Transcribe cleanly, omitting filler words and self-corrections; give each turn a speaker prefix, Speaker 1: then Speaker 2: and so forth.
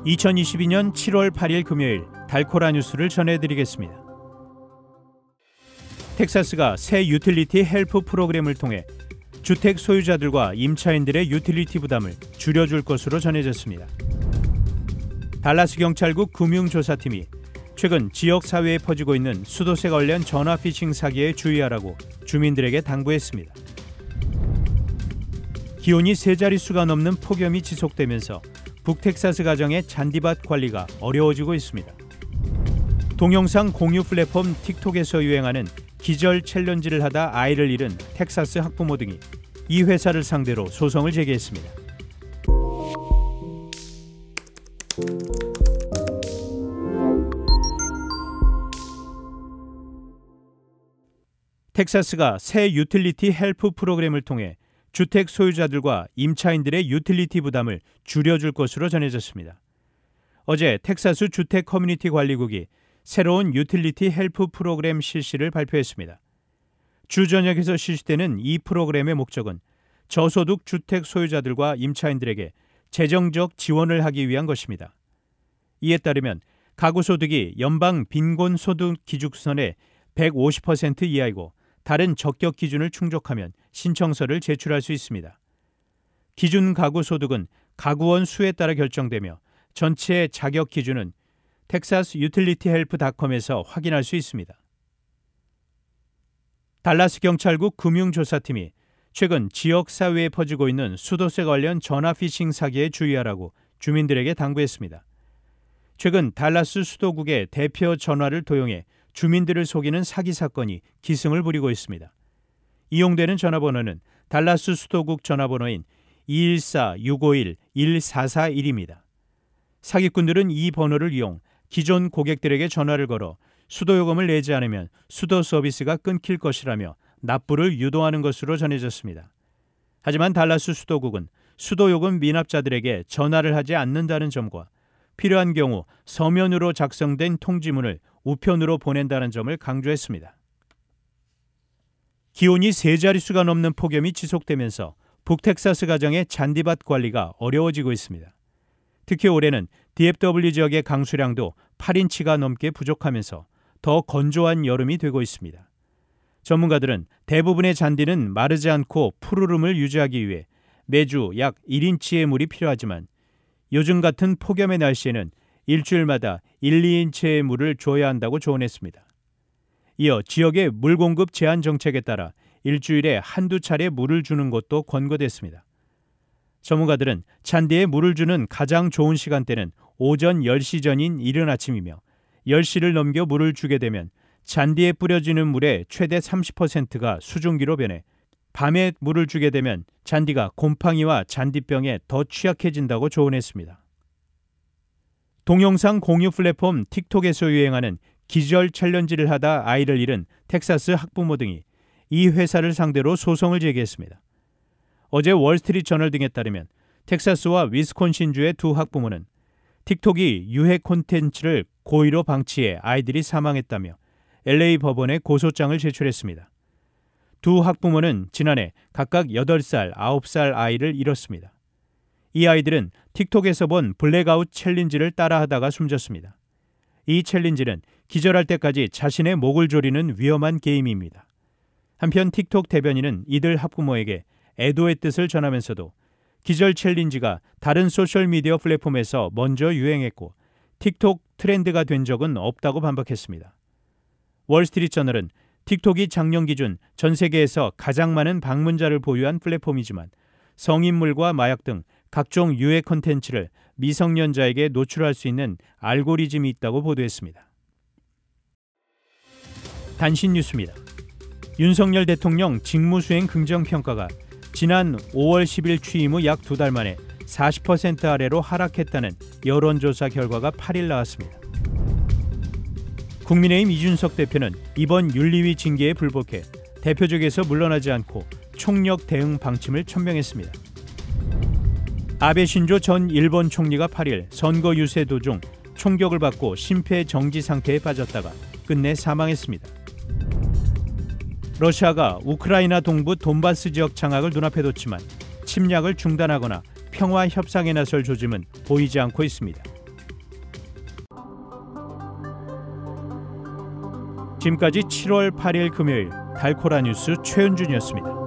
Speaker 1: 2022년 7월 8일 금요일 달코라 뉴스를 전해드리겠습니다. 텍사스가 새 유틸리티 헬프 프로그램을 통해 주택 소유자들과 임차인들의 유틸리티 부담을 줄여줄 것으로 전해졌습니다. 달라스 경찰국 금융조사팀이 최근 지역 사회에 퍼지고 있는 수도세 관련 전화 피싱 사기에 주의하라고 주민들에게 당부했습니다. 기온이 세 자릿수가 넘는 폭염이 지속되면서 북텍사스 가정의 잔디밭 관리가 어려워지고 있습니다. 동영상 공유 플랫폼 틱톡에서 유행하는 기절 챌린지를 하다 아이를 잃은 텍사스 학부모 등이 이 회사를 상대로 소송을 제기했습니다. 텍사스가 새 유틸리티 헬프 프로그램을 통해 주택 소유자들과 임차인들의 유틸리티 부담을 줄여줄 것으로 전해졌습니다. 어제 텍사스 주택 커뮤니티 관리국이 새로운 유틸리티 헬프 프로그램 실시를 발표했습니다. 주 전역에서 실시되는 이 프로그램의 목적은 저소득 주택 소유자들과 임차인들에게 재정적 지원을 하기 위한 것입니다. 이에 따르면 가구 소득이 연방 빈곤 소득 기준선의 150% 이하이고 다른 적격 기준을 충족하면 신청서를 제출할 수 있습니다. 기준 가구 소득은 가구원 수에 따라 결정되며 전체 자격 기준은 texasutilityhelp.com에서 확인할 수 있습니다. 달라스 경찰국 금융조사팀이 최근 지역 사회에 퍼지고 있는 수도세 관련 전화 피싱 사기에 주의하라고 주민들에게 당부했습니다. 최근 달라스 수도국의 대표 전화를 도용해 주민들을 속이는 사기 사건이 기승을 부리고 있습니다. 이용되는 전화번호는 달라스 수도국 전화번호인 214-651-1441입니다. 사기꾼들은 이 번호를 이용 기존 고객들에게 전화를 걸어 수도요금을 내지 않으면 수도 서비스가 끊길 것이라며 납부를 유도하는 것으로 전해졌습니다. 하지만 달라스 수도국은 수도요금 미납자들에게 전화를 하지 않는다는 점과 필요한 경우 서면으로 작성된 통지문을 우편으로 보낸다는 점을 강조했습니다. 기온이 세 자릿수가 넘는 폭염이 지속되면서 북텍사스 가정의 잔디밭 관리가 어려워지고 있습니다. 특히 올해는 DFW 지역의 강수량도 8인치가 넘게 부족하면서 더 건조한 여름이 되고 있습니다. 전문가들은 대부분의 잔디는 마르지 않고 푸르름을 유지하기 위해 매주 약 1인치의 물이 필요하지만 요즘 같은 폭염의 날씨에는 일주일마다 1, 2인치의 물을 줘야 한다고 조언했습니다. 이어 지역의 물 공급 제한 정책에 따라 일주일에 한두 차례 물을 주는 것도 권고됐습니다. 전문가들은 잔디에 물을 주는 가장 좋은 시간대는 오전 10시 전인 이른 아침이며 10시를 넘겨 물을 주게 되면 잔디에 뿌려지는 물의 최대 30%가 수증기로 변해 밤에 물을 주게 되면 잔디가 곰팡이와 잔디병에 더 취약해진다고 조언했습니다. 동영상 공유 플랫폼 틱톡에서 유행하는 기절 챌린지를 하다 아이를 잃은 텍사스 학부모 등이 이 회사를 상대로 소송을 제기했습니다. 어제 월스트리트 저널 등에 따르면 텍사스와 위스콘신주의 두 학부모는 틱톡이 유해 콘텐츠를 고의로 방치해 아이들이 사망했다며 LA 법원에 고소장을 제출했습니다. 두 학부모는 지난해 각각 8살, 9살 아이를 잃었습니다. 이 아이들은 틱톡에서 본 블랙아웃 챌린지를 따라하다가 숨졌습니다. 이 챌린지는 기절할 때까지 자신의 목을 조리는 위험한 게임입니다. 한편 틱톡 대변인은 이들 학부모에게 애도의 뜻을 전하면서도 기절 챌린지가 다른 소셜미디어 플랫폼에서 먼저 유행했고 틱톡 트렌드가 된 적은 없다고 반박했습니다. 월스트리트 저널은 틱톡이 작년 기준 전 세계에서 가장 많은 방문자를 보유한 플랫폼이지만 성인물과 마약 등 각종 유해 콘텐츠를 미성년자에게 노출할 수 있는 알고리즘이 있다고 보도했습니다. 단신 뉴스입니다. 윤석열 대통령 직무수행 긍정평가가 지난 5월 10일 취임 후 약 2달 만에 40% 아래로 하락했다는 여론조사 결과가 8일 나왔습니다. 국민의힘 이준석 대표는 이번 윤리위 징계에 불복해 대표직에서 물러나지 않고 총력 대응 방침을 천명했습니다. 아베 신조 전 일본 총리가 8일 선거 유세 도중 총격을 받고 심폐 정지 상태에 빠졌다가 끝내 사망했습니다. 러시아가 우크라이나 동부 돈바스 지역 장악을 눈앞에 뒀지만 침략을 중단하거나 평화 협상에 나설 조짐은 보이지 않고 있습니다. 지금까지 7월 8일 금요일 달코라 뉴스 최은준이었습니다.